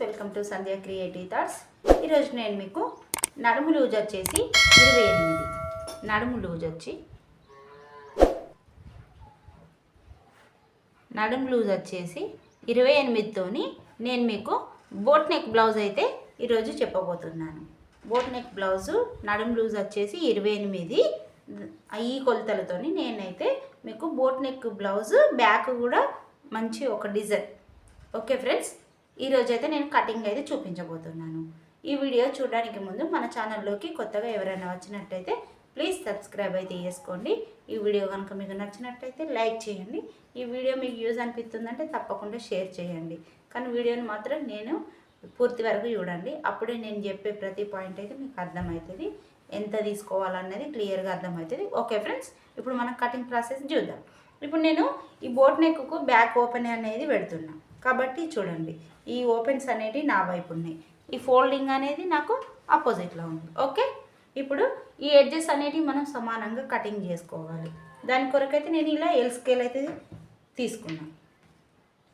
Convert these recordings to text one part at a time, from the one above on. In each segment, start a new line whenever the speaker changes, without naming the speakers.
Welcome to Sandhya creative thoughts. ఈరోజు నేను మీకు నడుము లూజ్ వచ్చేసి 28 నడుము లూజ్ వచ్చేసి 28తోని నేను మీకు బోట్ నెక్ బ్లౌజ్ అయితే ఈరోజు చెప్పబోతున్నాను. బోట్ నెక్ బ్లౌజు నడుము లూజ్ వచ్చేసి 28 ఈ కొలతలతోని నేనైతే మీకు బోట్ నెక్ బ్లౌజ్ బ్యాక్ కూడా మంచి ఒక డిజైన్. ఓకే ఫ్రెండ్స్, ఈరోజు అయితే నేను కటింగ్ అయితే చూపించబోతున్నాను. ఈ వీడియో చూడడానికి ముందు మన ఛానల్లోకి కొత్తగా ఎవరైనా వచ్చినట్టయితే ప్లీజ్ సబ్స్క్రైబ్ అయితే చేసుకోండి. ఈ వీడియో కనుక మీకు నచ్చినట్టయితే లైక్ చేయండి. ఈ వీడియో మీకు యూజ్ అనిపిస్తుందంటే తప్పకుండా షేర్ చేయండి. కానీ వీడియోని మాత్రం నేను పూర్తి వరకు చూడండి. అప్పుడే నేను చెప్పే ప్రతి పాయింట్ అయితే మీకు అర్థమవుతుంది, ఎంత తీసుకోవాలన్నది క్లియర్గా అర్థమవుతుంది. ఓకే ఫ్రెండ్స్, ఇప్పుడు మనం కటింగ్ ప్రాసెస్ చూద్దాం. ఇప్పుడు నేను ఈ బోట్ నెక్కు బ్యాక్ ఓపెన్ అనేది పెడుతున్నా కాబట్టి చూడండి, ఈ ఓపెన్స్ అనేవి నా వైపు ఉన్నాయి, ఈ ఫోల్డింగ్ అనేది నాకు ఆపోజిట్లో ఉంది. ఓకే, ఇప్పుడు ఈ ఎడ్జెస్ అనేవి మనం సమానంగా కటింగ్ చేసుకోవాలి. దాని కొరకైతే నేను ఇలా ఎల్ స్కేల్ అయితే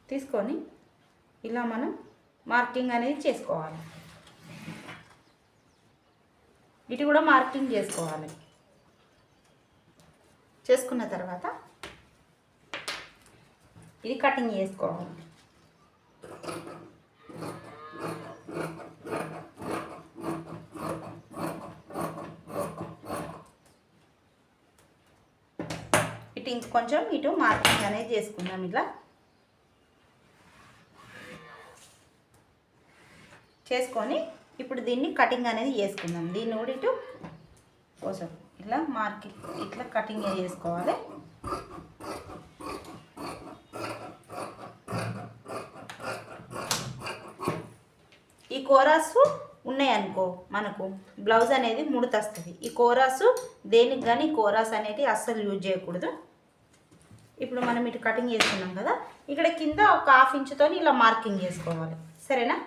తీసుకొని ఇలా మనం మార్కింగ్ అనేది చేసుకోవాలి. ఇటు కూడా మార్కింగ్ చేసుకోవాలి. చేసుకున్న తర్వాత ఇది కటింగ్ చేసుకోవాలి. ఇటు ఇంకొంచెం ఇటు మార్కింగ్ అనేది చేసుకుందాం. ఇలా చేసుకొని ఇప్పుడు దీన్ని కటింగ్ అనేది చేసుకుందాం. దీన్ని కూడా ఇటు కోసం ఇలా మార్కింగ్ ఇట్లా కటింగ్ చేసుకోవాలి. ఈ కోరాసు ఉన్నాయనుకో మనకు బ్లౌజ్ అనేది ముడత వస్తుంది. ఈ కోరాసు దేనికి కానీ కోరాస్ అనేది అస్సలు యూజ్ చేయకూడదు. ఇప్పుడు మనం ఇటు కటింగ్ చేసుకున్నాం కదా, ఇక్కడ కింద ఒక 1/2 ఇంచుతో ఇలా మార్కింగ్ చేసుకోవాలి. సరేనా?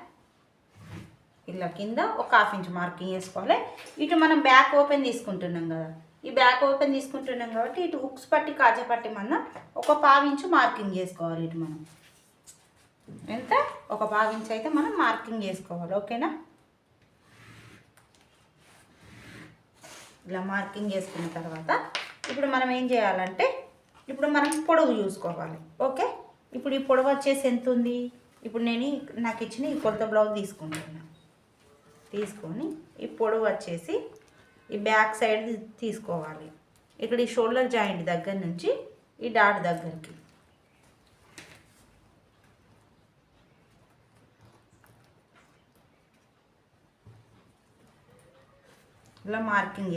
ఇలా కింద ఒక 1/2 ఇంచు మార్కింగ్ చేసుకోవాలి. ఇటు మనం బ్యాక్ ఓపెన్ తీసుకుంటున్నాం కదా, ఈ బ్యాక్ ఓపెన్ తీసుకుంటున్నాం కాబట్టి ఇటు హుక్స్ పట్టి కాజా పట్టి మనం ఒక 1/2 ఇంచు మార్కింగ్ చేసుకోవాలి. ఇటు మనం ఎంత ఒక 1/2 ఇంచు అయితే మనం మార్కింగ్ చేసుకోవాలి. ఓకేనా? ఇలా మార్కింగ్ చేసుకున్న తర్వాత ఇప్పుడు మనం ఏం చేయాలంటే ఇప్పుడు మనం పొడవు చూసుకోవాలి. ఓకే, ఇప్పుడు ఈ పొడవు వచ్చేసి ఎంత ఉంది? ఇప్పుడు నేను నాకు ఇచ్చిన ఈ కొలత బ్లౌజ్ తీసుకొని ఈ పొడవు వచ్చేసి ఈ బ్యాక్ సైడ్ తీసుకోవాలి. ఇక్కడ ఈ షోల్డర్ జాయింట్ దగ్గర నుంచి ఈ డాట్ దగ్గరికి ఇలా మార్కింగ్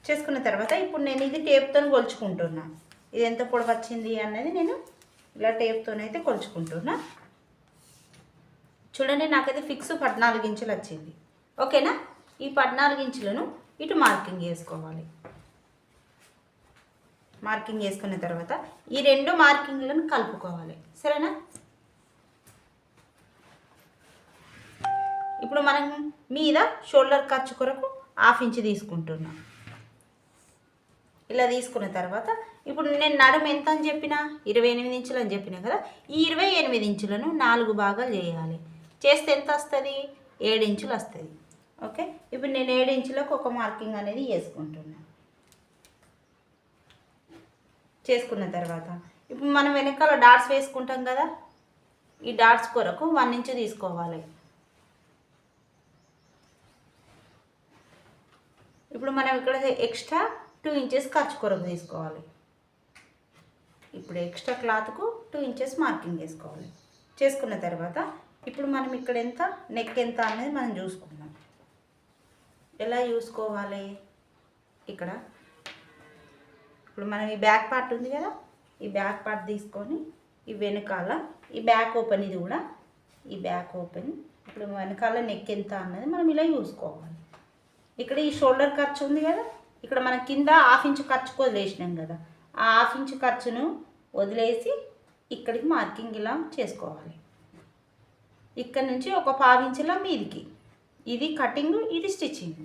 చేసుకున్న తర్వాత ఇప్పుడు నేను ఇది టేప్తో కొలుచుకుంటున్నా. ఇది ఎంత పొడవు వచ్చింది అన్నది నేను ఇలా టేప్తోనైతే కొలుచుకుంటున్నా. చూడండి, నాకైతే ఫిక్స్ 14 ఇంచులు వచ్చింది. ఓకేనా? ఈ 14 ఇంచులను ఇటు మార్కింగ్ చేసుకోవాలి. మార్కింగ్ చేసుకున్న తర్వాత ఈ 2 మార్కింగ్లను కలుపుకోవాలి. సరేనా? ఇప్పుడు మనం మీద షోల్డర్ ఖర్చు కొరకు 1/2 ఇంచు తీసుకుంటున్నాం. ఇలా తీసుకున్న తర్వాత ఇప్పుడు నేను నడుము ఎంత అని చెప్పిన 28 ఇంచులు అని చెప్పినా కదా, ఈ 28 ఇంచులను 4 భాగాలు చేయాలి. చేస్తే ఎంత వస్తుంది? 7 ఇంచులు వస్తుంది. ఓకే, ఇప్పుడు నేను 7 ఇంచులకు ఒక మార్కింగ్ అనేది చేసుకుంటున్నాను. చేసుకున్న తర్వాత ఇప్పుడు మనం వెనకాల డాట్స్ వేసుకుంటాం కదా, ఈ డాట్స్ కొరకు 1 ఇంచు తీసుకోవాలి. ఇప్పుడు మనం ఇక్కడ ఎక్స్ట్రా 2 ఇంచెస్ ఖర్చు కొరకు తీసుకోవాలి. ఇప్పుడు ఎక్స్ట్రా క్లాత్కు 2 ఇంచెస్ మార్కింగ్ చేసుకోవాలి. చేసుకున్న తర్వాత ఇప్పుడు మనం ఇక్కడ ఎంత నెక్ ఎంత అనేది మనం చూసుకుందాం. ఎలా చూసుకోవాలి? ఇక్కడ ఇప్పుడు మనం ఈ బ్యాక్ పార్ట్ ఉంది కదా, ఈ బ్యాక్ పార్ట్ తీసుకొని ఈ వెనకాల ఈ బ్యాక్ ఓపెన్, ఇది కూడా ఈ బ్యాక్ ఓపెన్, ఇప్పుడు వెనకాల నెక్ ఎంత అన్నది మనం ఇలా చూసుకోవాలి. ఇక్కడ ఈ షోల్డర్ ఖర్చు ఉంది కదా, ఇక్కడ మనం కింద 1/2 ఇంచు ఖర్చుకు వదిలేసినాం కదా, ఆ 1/2 ఇంచు ఖర్చును వదిలేసి ఇక్కడికి మార్కింగ్ ఇలా చేసుకోవాలి. ఇక్కడ నుంచి ఒక 1/2 ఇంచుల మీదికి, ఇది కటింగ్, ఇది స్టిచ్చింగ్.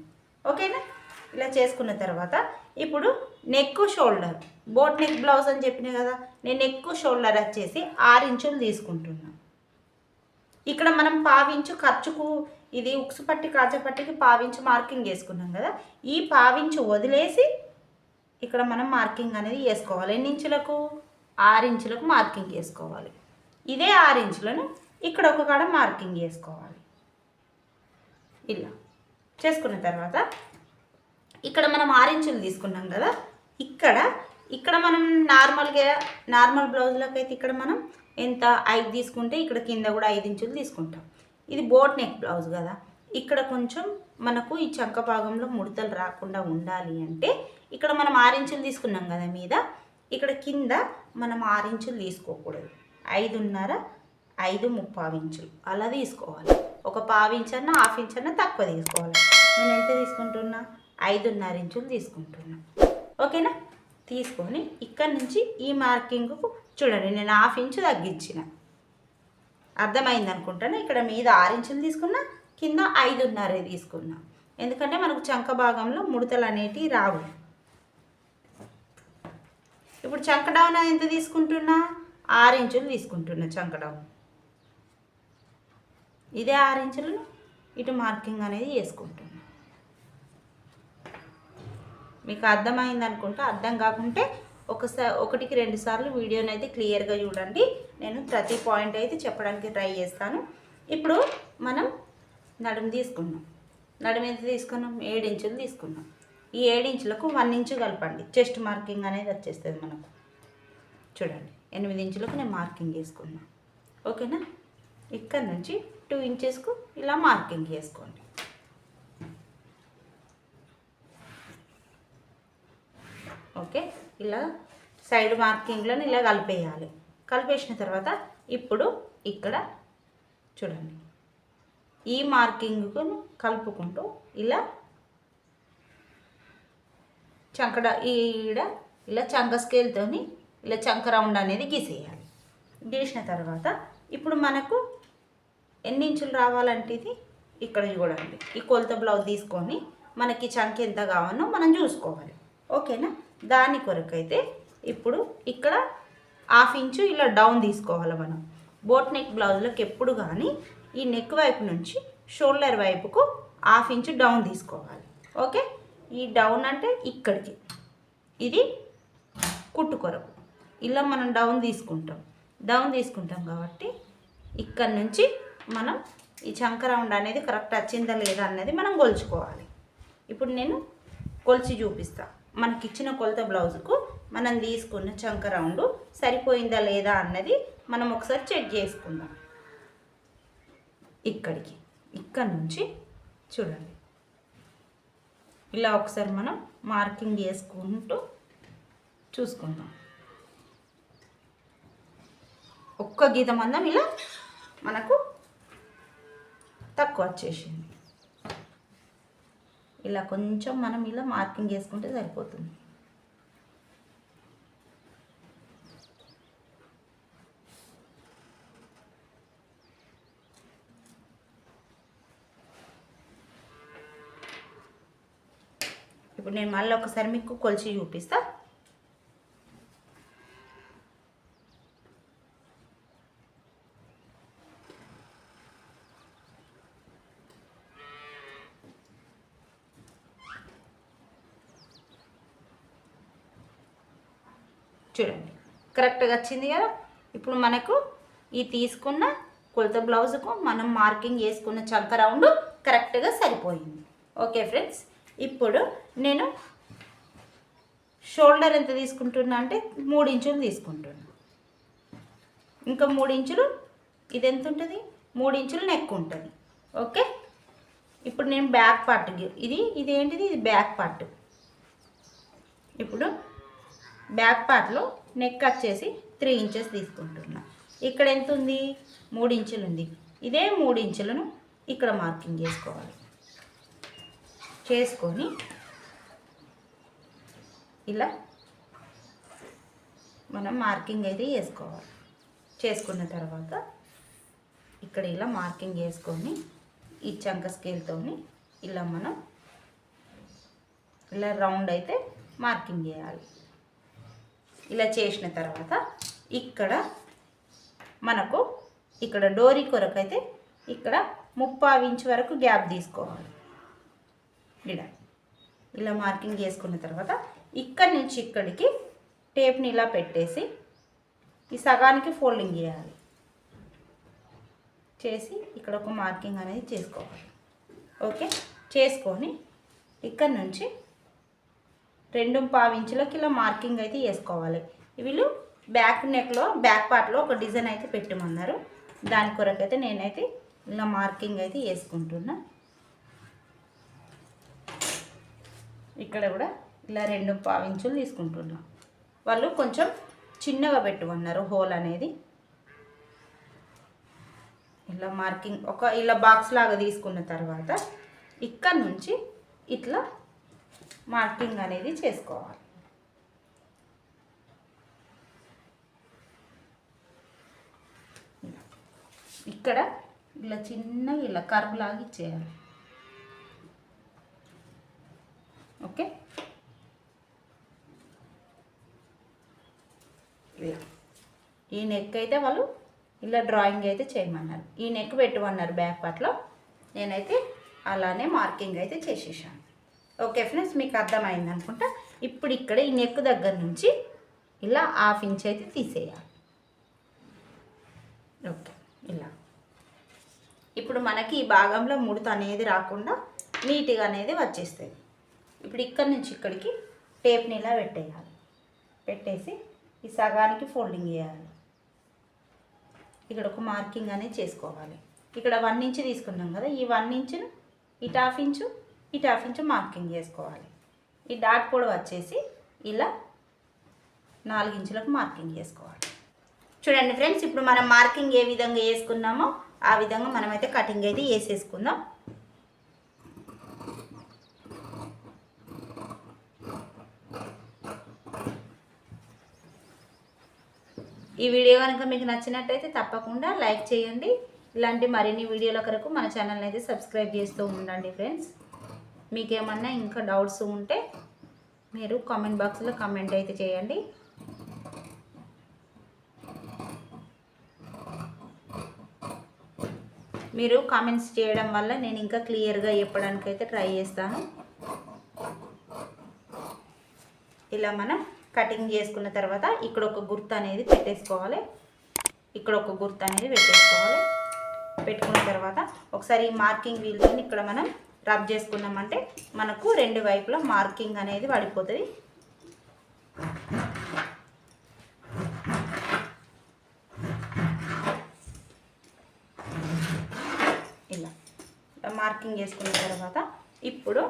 ఓకేనా? ఇలా చేసుకున్న తర్వాత ఇప్పుడు neck shoulder boat neck blouse అని చెప్పినా కదా, నేను నెక్ షోల్డర్ వచ్చేసి 6 ఇంచులు తీసుకుంటున్నాను. ఇక్కడ మనం పావించు ఖర్చుకు ఇది ఉక్సు పట్టి కాజపట్టికి పావించు మార్కింగ్ వేసుకున్నాం కదా, ఈ పావించు వదిలేసి ఇక్కడ మనం మార్కింగ్ అనేది వేసుకోవాలి. ఎన్ని ఇంచులకు? 6 ఇంచులకు మార్కింగ్ వేసుకోవాలి. ఇదే 6 ఇంచులను ఇక్కడ ఒక కాడ మార్కింగ్ వేసుకోవాలి. ఇలా చేసుకున్న తర్వాత ఇక్కడ మనం 6 ఇంచులు తీసుకున్నాం కదా, ఇక్కడ మనం నార్మల్ బ్లౌజులకు అయితే ఇక్కడ మనం ఎంత 5 తీసుకుంటే ఇక్కడ కింద కూడా 5 ఇంచులు తీసుకుంటాం. ఇది బోట్ నెక్ బ్లౌజ్ కదా, ఇక్కడ కొంచెం మనకు ఈ చంక భాగంలో ముడతలు రాకుండా ఉండాలి అంటే ఇక్కడ మనం 6 ఇంచులు తీసుకున్నాం కదా మీద, ఇక్కడ కింద మనం 6 ఇంచులు తీసుకోకూడదు, 5.5 5.75 ఇంచులు అలా తీసుకోవాలి. ఒక పావు ఇంచన్నా హాఫ్ ఇంచన్నా తక్కువ తీసుకోవాలి. నేను ఎంత తీసుకుంటున్నా? 5.5 ఇంచులు తీసుకుంటున్నా. ఓకేనా? తీసుకొని ఇక్కడ నుంచి ఈ మార్కింగ్కు చూడండి, నేను హాఫ్ ఇంచు తగ్గించిన. అర్థమైంది అనుకుంటాను. ఇక్కడ మీద 6 ఇంచులు తీసుకున్నా, కింద 5.5 తీసుకున్నా. ఎందుకంటే మనకు చంక భాగంలో ముడతలు అనేటివి రావు. ఇప్పుడు చంక డౌన్ ఎంత తీసుకుంటున్నా? 6 ఇంచులు తీసుకుంటున్నా చంక డౌన్. ఇదే 6 ఇంచులను ఇటు మార్కింగ్ అనేది వేసుకుంటున్నా. మీకు అర్థమైంది అనుకుంటా. అర్థం కాకుంటే ఒకటికి 2 సార్లు వీడియోని అయితే క్లియర్గా చూడండి. నేను ప్రతి పాయింట్ అయితే చెప్పడానికి ట్రై చేస్తాను. ఇప్పుడు మనం నడుము తీసుకున్నాం. నడుము ఎంత తీసుకున్నాం? 7 ఇంచులు తీసుకున్నాం. ఈ 7 ఇంచులకు 1 ఇంచు కలపండి, చెస్ట్ మార్కింగ్ అనేది వచ్చేస్తుంది మనకు. చూడండి, 8 ఇంచులకు నేను మార్కింగ్ వేసుకున్నా. ఓకేనా? ఇక్కడ నుంచి 2 ఇంచెస్కు ఇలా మార్కింగ్ వేసుకోండి. ఓకే, ఇలా సైడ్ మార్కింగ్లను ఇలా కలిపేయాలి. కలిపేసిన తర్వాత ఇప్పుడు ఇక్కడ చూడండి, ఈ మార్కింగ్కు కలుపుకుంటూ ఇలా ఇలా చంక స్కేల్తోని ఇలా చంక రౌండ్ అనేది గీసేయాలి. గీసిన తర్వాత ఇప్పుడు మనకు ఎన్ని ఇంచులు రావాలంటే ఇది ఇక్కడ చూడండి, ఈ కొలత బ్లౌజ్ తీసుకొని మనకి చంక ఎంత కావాలో మనం చూసుకోవాలి. ఓకేనా? దాని కొరకైతే ఇప్పుడు ఇక్కడ హాఫ్ ఇంచు ఇలా డౌన్ తీసుకోవాలి. మనం బోట్ నెక్ బ్లౌజ్లకు ఎప్పుడు కానీ ఈ నెక్ వైపు నుంచి షోల్డర్ వైపుకు హాఫ్ ఇంచు డౌన్ తీసుకోవాలి. ఓకే, ఈ డౌన్ అంటే ఇక్కడికి, ఇది కుట్టు కొరకు ఇలా మనం డౌన్ తీసుకుంటాం కాబట్టి ఇక్కడ నుంచి మనం ఈ చంక రౌండ్ అనేది కరెక్ట్ వచ్చిందా లేదా అన్నది మనం కొలుచుకోవాలి. ఇప్పుడు నేను కొలిచి చూపిస్తా. మనకి ఇచ్చిన కొలత బ్లౌజుకు మనం తీసుకున్న చంక రౌండ్ సరిపోయిందా లేదా అన్నది మనం ఒకసారి చెక్ చేసుకుందాం. ఇక్కడ నుంచి చూడండి, ఇలా ఒకసారి మనం మార్కింగ్ చేసుకుంటూ చూసుకుందాం. ఒక్క గీత మందం ఇలా మనకు తక్కువ వచ్చేసింది. ఇలా కొంచెం మనం ఇలా మార్కింగ్ చేసుకుంటే సరిపోతుంది. ఇప్పుడు నేను మళ్ళీ ఒకసారి మీకు కొలిచి చూపిస్తా. చూడండి, కరెక్ట్గా వచ్చింది కదా. ఇప్పుడు మనకు ఈ తీసుకున్న కొలత బ్లౌజుకు మనం మార్కింగ్ చేసుకున్న చంక రౌండ్ కరెక్ట్గా సరిపోయింది. ఓకే ఫ్రెండ్స్, ఇప్పుడు నేను షోల్డర్ ఎంత తీసుకుంటున్నా అంటే 3 ఇంచులు తీసుకుంటున్నా. ఇంకా 3 ఇంచులు ఇది ఎంత ఉంటుంది? 3 ఇంచులు నెక్ ఉంటుంది. ఓకే, ఇప్పుడు నేను బ్యాక్ పార్ట్ ఇదేంటిది? ఇది బ్యాక్ పార్ట్. ఇప్పుడు బ్యాక్ పార్ట్లో నెక్ వచ్చేసి 3 ఇంచెస్ తీసుకుంటున్నా. ఇక్కడ ఎంత ఉంది? 3 ఇంచులు ఉంది. ఇదే 3 ఇంచులను ఇక్కడ మార్కింగ్ చేసుకోవాలి. చేసుకొని ఇలా మనం మార్కింగ్ అయితే వేసుకోవాలి. చేసుకున్న తర్వాత ఇక్కడ ఇలా మార్కింగ్ వేసుకొని ఈ చంక స్కేల్తోని ఇలా మనం ఇలా రౌండ్ అయితే మార్కింగ్ చేయాలి. ఇలా చేసిన తర్వాత ఇక్కడ మనకు ఇక్కడ డోరీ కొరకు అయితే ఇక్కడ 3/4 ఇంచ్ వరకు గ్యాప్ తీసుకోవాలి. ఇలా మార్కింగ్ చేసుకున్న తర్వాత ఇక్కడి నుంచి ఇక్కడికి టేప్ని ఇలా పెట్టేసి ఈ సగానికి ఫోల్డింగ్ చేయాలి. చేసి ఇక్కడ ఒక మార్కింగ్ అనేది చేసుకోవాలి. ఓకే, చేసుకొని ఇక్కడ నుంచి 2/4 ఇంచులకి ఇలా మార్కింగ్ అయితే వేసుకోవాలి. వీళ్ళు బ్యాక్ నెక్లో బ్యాక్ పార్ట్లో ఒక డిజైన్ అయితే పెట్టమన్నారు. దాని కొరకైతే నేనైతే ఇలా మార్కింగ్ అయితే వేసుకుంటున్నా. ఇక్కడ కూడా ఇలా 2/4 ఇంచులు తీసుకుంటున్నా. వాళ్ళు కొంచెం చిన్నగా పెట్టుకున్నారు హోల్ అనేది. ఇలా మార్కింగ్ ఇలా బాక్స్ లాగా తీసుకున్న తర్వాత ఇక్కడ నుంచి ఇట్లా మార్కింగ్ అనేది చేసుకోవాలి. ఇక్కడ ఇలా చిన్నగా ఇలా కర్వ్ లాగా ఇచ్చేయాలి. ఓకే, ఈ నెక్ అయితే వాళ్ళు ఇలా డ్రాయింగ్ అయితే చేయమన్నారు. ఈ నెక్ పెట్టమన్నారు బ్యాక్ పార్ట్లో. నేనైతే అలానే మార్కింగ్ అయితే చేసేసాను. ఓకే ఫ్రెండ్స్, మీకు అర్థమైంది అనుకుంటా. ఇప్పుడు ఇక్కడ ఈ నెక్ దగ్గర నుంచి ఇలా 1/2 ఇంచ్ అయితే తీసేయాలి. ఓకే, ఇలా ఇప్పుడు మనకి ఈ భాగంలో ముడత అనేది రాకుండా నీట్గా అనేది వచ్చేస్తుంది. ఇప్పుడు ఇక్కడ నుంచి ఇక్కడికి టేప్ని ఇలా పెట్టేయాలి. పెట్టేసి ఈ సగానికి ఫోల్డింగ్ చేయాలి. ఇక్కడ ఒక మార్కింగ్ అనేది చేసుకోవాలి. ఇక్కడ 1 ఇంచ్ తీసుకున్నాం కదా, ఈ 1 ఇంచును ఇటు 1/2 ఇంచు ఇటు 1/2 ఇంచు మార్కింగ్ చేసుకోవాలి. ఈ డాట్ పొడవు వచ్చేసి ఇలా 4 ఇంచులకు మార్కింగ్ చేసుకోవాలి. చూడండి ఫ్రెండ్స్, ఇప్పుడు మనం మార్కింగ్ ఏ విధంగా వేసుకున్నామో ఆ విధంగా మనమైతే కటింగ్ అయితే వేసేసుకుందాం. ఈ వీడియో కనుక మీకు నచ్చినట్టయితే తప్పకుండా లైక్ చేయండి. ఇలాంటి మరిన్ని వీడియోల కొరకు మన ఛానల్ అయితే సబ్స్క్రైబ్ చేస్తూ ఉండండి ఫ్రెండ్స్. మీకేమన్నా ఇంకా డౌట్స్ ఉంటే మీరు కామెంట్ బాక్స్లో కామెంట్ అయితే చేయండి. మీరు కామెంట్స్ చేయడం వల్ల నేను ఇంకా క్లియర్గా చెప్పడానికి అయితే ట్రై చేస్తాను. ఇలా మనం కటింగ్ చేసుకున్న తర్వాత ఇక్కడ ఒక గుర్తు అనేది పెట్టేసుకోవాలి. ఇక్కడ ఒక గుర్తు అనేది పెట్టేసుకోవాలి. పెట్టుకున్న తర్వాత ఒకసారి ఈ మార్కింగ్ వీల్తో ఇక్కడ మనం రబ్ చేసుకున్నామంటే మనకు 2 వైపులా మార్కింగ్ అనేది పడిపోతుంది. ఇలా మార్కింగ్ చేసుకున్న తర్వాత ఇప్పుడు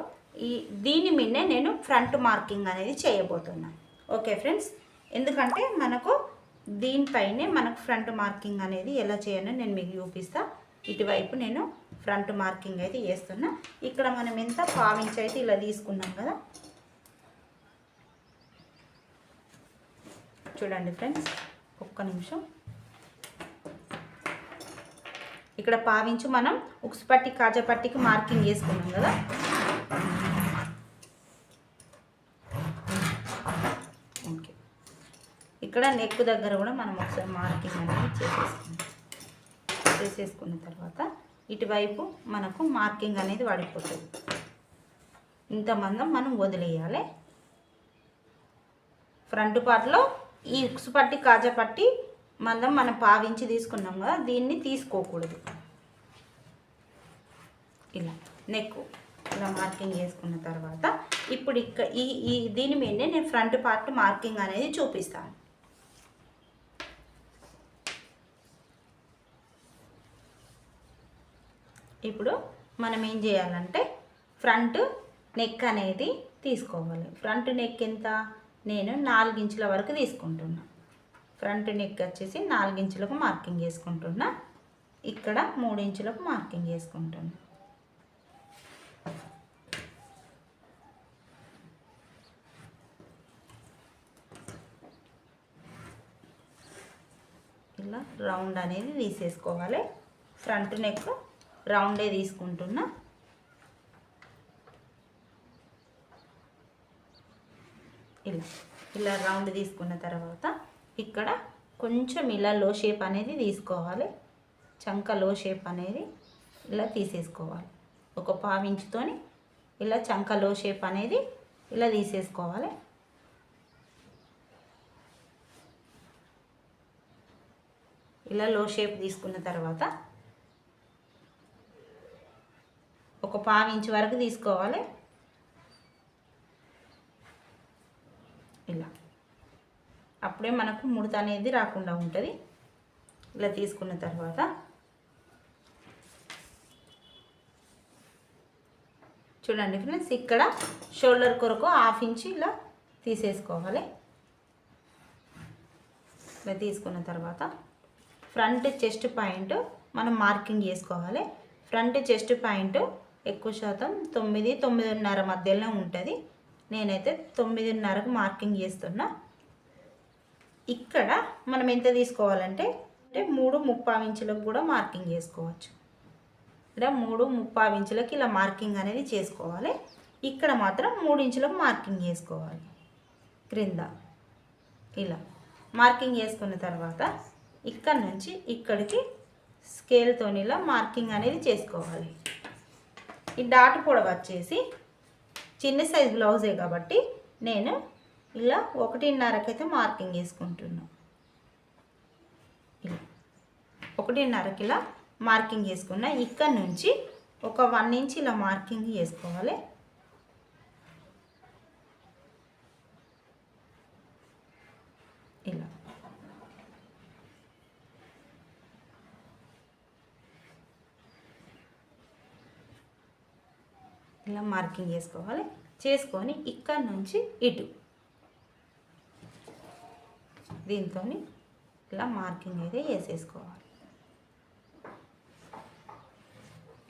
దీని మీదనే నేను ఫ్రంట్ మార్కింగ్ అనేది చేయబోతున్నాను. ఓకే ఫ్రెండ్స్, ఎందుకంటే మనకు దీనిపైనే మనకు ఫ్రంట్ మార్కింగ్ అనేది ఎలా చేయాలో నేను మీకు చూపిస్తా. ఇటువైపు నేను ఫ్రంట్ మార్కింగ్ అయితే వేస్తున్నా. ఇక్కడ మనం ఎంత 1/4 ఇంచ్ అయితే ఇలా తీసుకున్నాం కదా, చూడండి ఫ్రెండ్స్, ఒక్క నిమిషం. ఇక్కడ 1/4 ఇంచు మనం ఉక్స్ పట్టి కాజా పట్టికి మార్కింగ్ వేసుకున్నాం కదా, ఓకే. ఇక్కడ నెక్ దగ్గర కూడా మనం ఒకసారి మార్కింగ్ అనేది చేసేసుకున్న తర్వాత ఇటువైపు మనకు మార్కింగ్ అనేది పడిపోతుంది. ఇంతమందం మనం వదిలేయాలి. ఫ్రంట్ పార్ట్లో ఈ ఉక్స్ పట్టి కాజా పట్టి మందం మనం 1/4 ఇంచ్ తీసుకున్నాం కదా, దీన్ని తీసుకోకూడదు. ఇలా నెక్ ఇలా మార్కింగ్ చేసుకున్న తర్వాత ఇప్పుడు దీని మీదనే నేను ఫ్రంట్ పార్ట్ మార్కింగ్ అనేది చూపిస్తాను. ఇప్పుడు మనం ఏం చేయాలంటే ఫ్రంట్ నెక్ అనేది తీసుకోవాలి. ఫ్రంట్ నెక్ ఎంత, నేను 4 ఇంచుల వరకు తీసుకుంటున్నా. ఫ్రంట్ నెక్ వచ్చేసి 4 ఇంచులకు మార్కింగ్ చేసుకుంటున్నా. ఇక్కడ 3 ఇంచులకు మార్కింగ్ చేసుకుంటున్నా. ఇలా రౌండ్ అనేది తీసేసుకోవాలి. ఫ్రంట్ నెక్ రౌండే తీసుకుంటున్నా. ఇలా రౌండ్ తీసుకున్న తర్వాత ఇక్కడ కొంచెం ఇలా లో షేప్ అనేది తీసుకోవాలి. చంక లో షేప్ అనేది ఇలా తీసేసుకోవాలి. ఒక పావించుతోని ఇలా చంకలో షేప్ అనేది ఇలా తీసేసుకోవాలి. ఇలా లో షేప్ తీసుకున్న తర్వాత ఒక పావించు వరకు తీసుకోవాలి. ఇలా అప్పుడే మనకు ముడత అనేది రాకుండా ఉంటుంది. ఇలా తీసుకున్న తర్వాత చూడండి ఫ్రెండ్స్, ఇక్కడ షోల్డర్ కొరకు 1/2 ఇంచ్ ఇలా తీసేసుకోవాలి. ఇలా తీసుకున్న తర్వాత ఫ్రంట్ చెస్ట్ పాయింట్ మనం మార్కింగ్ చేసుకోవాలి. ఫ్రంట్ చెస్ట్ పాయింట్ ఎక్కువ శాతం 9, 9:30 మధ్యలో ఉంటుంది. నేనైతే 9:30కు మార్కింగ్ చేస్తున్నా. ఇక్కడ మనం ఎంత తీసుకోవాలంటే 3:15 ఇంచులకు కూడా మార్కింగ్ చేసుకోవచ్చు. ఇక్కడ 3:15 ఇంచులకి ఇలా మార్కింగ్ అనేది చేసుకోవాలి. ఇక్కడ మాత్రం 3 ఇంచులకు మార్కింగ్ చేసుకోవాలి. క్రింద ఇలా మార్కింగ్ చేసుకున్న తర్వాత ఇక్కడ నుంచి ఇక్కడికి స్కేల్తో ఇలా మార్కింగ్ అనేది చేసుకోవాలి. ఈ డాట్ పొడవు వచ్చేసి చిన్న సైజ్ బ్లౌజే కాబట్టి నేను ఇలా 1:30కి అయితే మార్కింగ్ చేసుకుంటున్నాను. ఇలా 1:30కి ఇలా మార్కింగ్ చేసుకున్నా. ఇక్కడ నుంచి ఒక 1 ఇంచ్ ఇలా మార్కింగ్ చేసుకోవాలి. ఇలా ఇలా మార్కింగ్ చేసుకోవాలి. చేసుకొని ఇక్కడ నుంచి ఇటు దీంతో ఇలా మార్కింగ్ అయితే వేసేసుకోవాలి.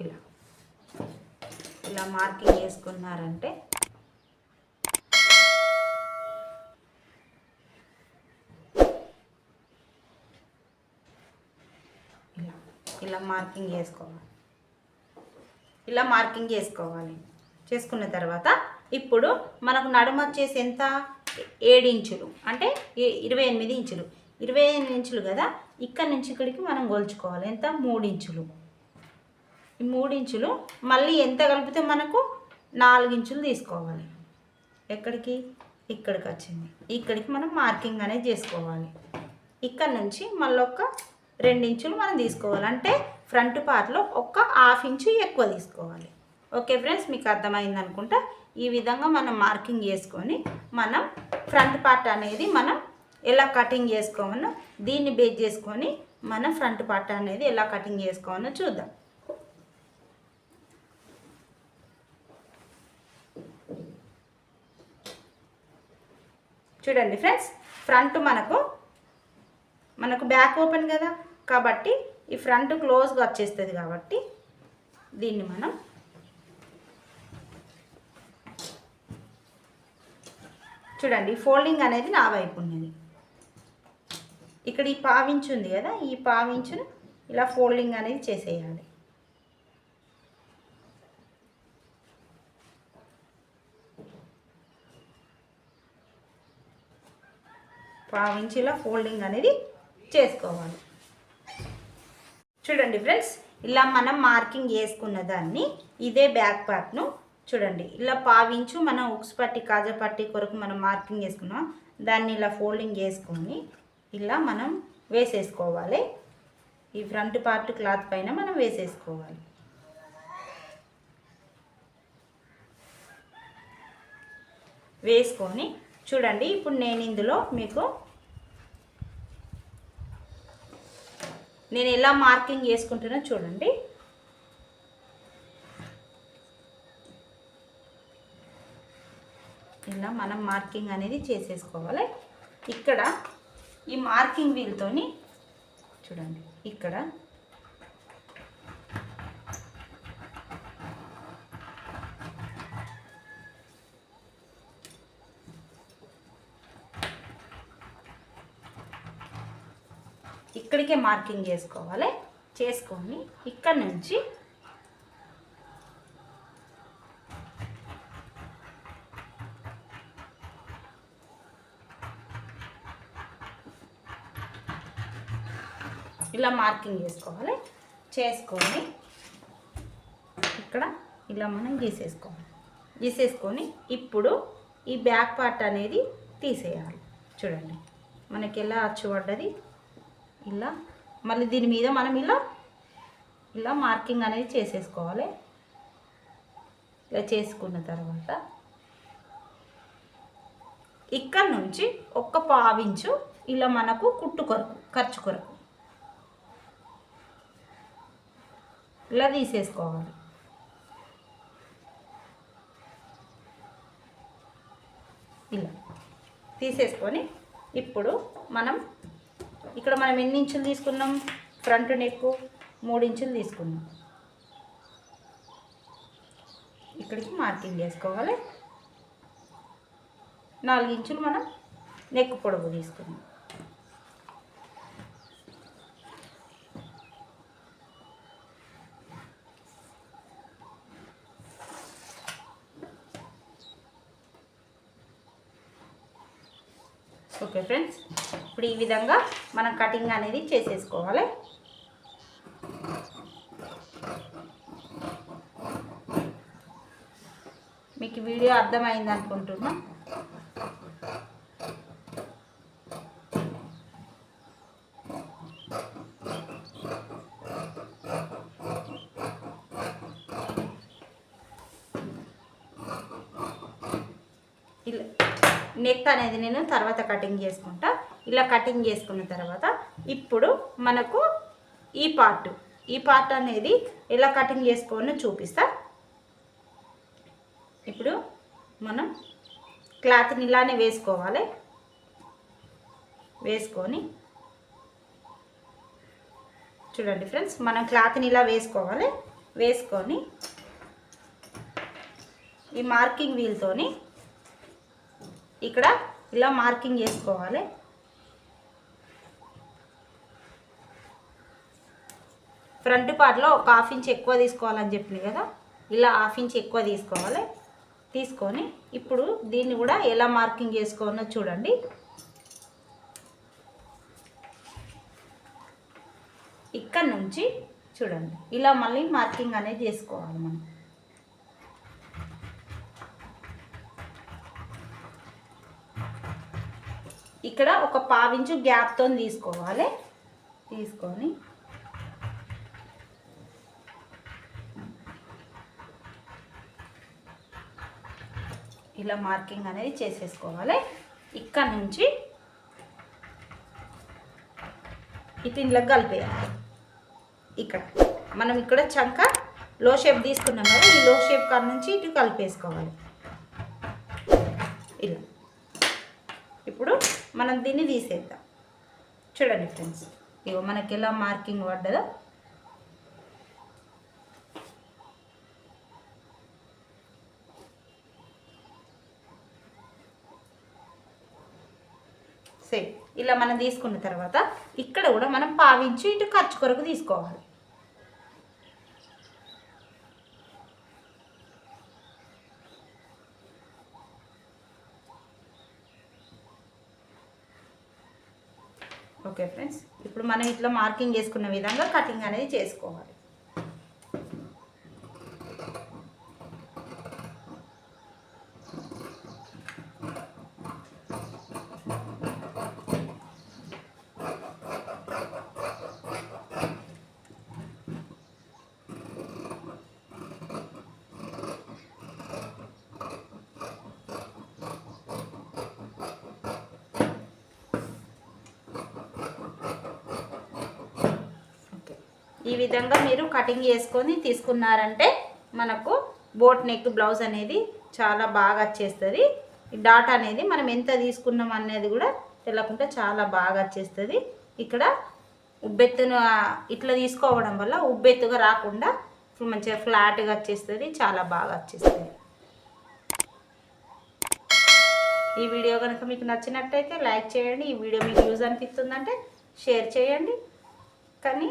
ఇలా ఇలా మార్కింగ్ వేసుకున్నారంటే ఇలా ఇలా మార్కింగ్ వేసుకోవాలి. ఇలా మార్కింగ్ చేసుకోవాలి. చేసుకున్న తర్వాత ఇప్పుడు మనకు నడుము వచ్చేసి ఎంత 7 ఇంచులు అంటే 28 ఇంచులు. 28 ఇంచులు కదా, ఇక్కడ నుంచి ఇక్కడికి మనం కొలుచుకోవాలి. ఎంత 3 ఇంచులు. ఈ 3 ఇంచులు మళ్ళీ ఎంత కలిపితే మనకు 4 ఇంచులు తీసుకోవాలి. ఎక్కడికి? ఇక్కడికి వచ్చింది. ఇక్కడికి మనం మార్కింగ్ అనేది చేసుకోవాలి. ఇక్కడ నుంచి మళ్ళీ ఒక 2 ఇంచులు మనం తీసుకోవాలి. అంటే ఫ్రంట్ పార్ట్లో ఒక 1/2 ఇంచు ఎక్కువ తీసుకోవాలి. ఓకే ఫ్రెండ్స్, మీకు అర్థమైంది అనుకుంటా. ఈ విధంగా మనం మార్కింగ్ చేసుకొని మనం ఫ్రంట్ పార్ట్ అనేది మనం ఎలా కటింగ్ చేసుకోవాలో దీన్ని బేస్ చేసుకొని మనం ఫ్రంట్ పార్ట్ అనేది ఎలా కటింగ్ చేసుకోవాలో చూద్దాం. చూడండి ఫ్రెండ్స్, ఫ్రంట్ మనకు బ్యాక్ ఓపెన్ కదా, కాబట్టి ఈ ఫ్రంట్ క్లోజ్గా వచ్చేస్తుంది. కాబట్టి దీన్ని మనం చూడండి, ఫోల్డింగ్ అనేది నా వైపు ఉన్నది. ఇక్కడ ఈ పావించు ఉంది కదా, ఈ పావించును ఇలా ఫోల్డింగ్ అనేది చేసేయాలి. పావించి ఇలా ఫోల్డింగ్ అనేది చేసుకోవాలి. చూడండి ఫ్రెండ్స్, ఇలా మనం మార్కింగ్ చేసుకున్న దాన్ని ఇదే బ్యాక్ పార్ట్ను చూడండి ఇలా పావించు మనం ఉక్స్ పట్టి కాజా పట్టి కొరకు మనం మార్కింగ్ చేసుకున్నాం. దాన్ని ఇలా ఫోల్డింగ్ చేసుకొని ఇలా మనం వేసేసుకోవాలి. ఈ ఫ్రంట్ పార్ట్ క్లాత్ పైన మనం వేసేసుకోవాలి. వేసుకొని చూడండి, ఇప్పుడు నేను ఇందులో మీకు నేను ఎలా మార్కింగ్ చేసుకుంటున్నా చూడండి. ఇలా మనం మార్కింగ్ అనేది చేసేసుకోవాలి. ఇక్కడ ఈ మార్కింగ్ వీల్తోని చూడండి, ఇక్కడ ఇక్కడికే మార్కింగ్ చేసుకోవాలి. చేసుకొని ఇక్కడ నుంచి ఇలా మార్కింగ్ చేసుకోవాలి. చేసుకొని ఇక్కడ ఇలా మనం గీసేసుకొని ఇప్పుడు ఈ బ్యాక్ పార్ట్ అనేది తీసేయాలి. చూడండి మనకి ఎలా అచ్చు పడ్డది. ఇలా మళ్ళీ దీని మీద మనం ఇలా మార్కింగ్ అనేది చేసేసుకోవాలి. ఇలా చేసుకున్న తర్వాత ఇక్కడ నుంచి ఒక్క పావించు ఇలా మనకు ఖర్చు కొరకు ఇలా తీసేసుకోవాలి. ఇలా తీసేసుకొని ఇప్పుడు ఇక్కడ మనం ఎన్ని ఇంచులు తీసుకున్నాం, ఫ్రంట్ నెక్ 3 ఇంచులు తీసుకున్నాం. ఇక్కడికి మార్కింగ్ చేసుకోవాలి. 4 ఇంచులు మనం నెక్ పొడవు తీసుకున్నాం. ఓకే ఫ్రెండ్స్, ఇప్పుడు ఈ విధంగా మనం కటింగ్ అనేది చేసేసుకోవాలి. మీకు వీడియో అర్థమైంది అనుకుంటున్నా. ఇలా నెక్ అనేది నేను తర్వాత కటింగ్ చేసుకుంటా. ఇలా కటింగ్ చేసుకున్న తర్వాత ఇప్పుడు మనకు ఈ పార్ట్ అనేది ఎలా కటింగ్ చేసుకోవాలో చూపిస్తా. ఇప్పుడు మనం క్లాత్ని ఇలానే వేసుకోవాలి. వేసుకొని చూడండి ఫ్రెండ్స్, మనం క్లాత్ని ఇలా వేసుకోవాలి. వేసుకొని ఈ మార్కింగ్ వీల్తోని ఇక్కడ ఇలా మార్కింగ్ చేసుకోవాలి. ఫ్రంట్ పార్ట్లో ఒక 1/2 ఇంచ్ ఎక్కువ తీసుకోవాలని చెప్పింది కదా, ఇలా 1/2 ఇంచ్ ఎక్కువ తీసుకోవాలి. తీసుకొని ఇప్పుడు దీన్ని కూడా ఎలా మార్కింగ్ చేసుకోవాలో చూడండి. ఇక్కడ నుంచి చూడండి ఇలా మళ్ళీ మార్కింగ్ అనేది చేసుకోవాలి. మనం ఇక్కడ ఒక 1/2 ఇంచు గ్యాప్తో తీసుకోవాలి. తీసుకొని ఇలా మార్కింగ్ అనేది చేసేసుకోవాలి. ఇక్కడ నుంచి ఇట్లా కలిపేయాలి. ఇక్కడ చంక లో షేప్ తీసుకున్నాం కదా, ఈ లో షేప్ కాడ నుంచి ఇటు కలిపేసుకోవాలి. ఇలా ఇప్పుడు మనం దీన్ని తీసేద్దాం. చూడండి ఫ్రెండ్స్, ఇగో మనకి ఎలా మార్కింగ్ పడ్డదో. సేమ్ ఇలా మనం తీసుకున్న తర్వాత ఇక్కడ కూడా మనం 1/2 ఇంచు ఇటు ఖర్చు కొరకు తీసుకోవాలి. ఓకే ఫ్రెండ్స్, ఇప్పుడు మనం ఇట్లా మార్కింగ్ చేసుకున్న విధంగా కటింగ్ అనేది చేసుకోవాలి. ఈ విధంగా మీరు కటింగ్ చేసుకొని తీసుకున్నారంటే మనకు బోట్ నెక్ బ్లౌజ్ అనేది చాలా బాగా వచ్చేస్తుంది. ఈ డాట్ అనేది మనం ఎంత తీసుకున్నాం అనేది కూడా తెలకుండా చాలా బాగా వచ్చేస్తుంది. ఇక్కడ ఉబ్బెత్తును ఇట్లా తీసుకోవడం వల్ల ఉబ్బెత్తుగా రాకుండా మంచిగా ఫ్లాట్గా వచ్చేస్తుంది, చాలా బాగా వచ్చేస్తుంది. ఈ వీడియో కనుక మీకు నచ్చినట్టయితే లైక్ చేయండి. ఈ వీడియో మీకు యూజ్ అనిపిస్తుందంటే షేర్ చేయండి. కానీ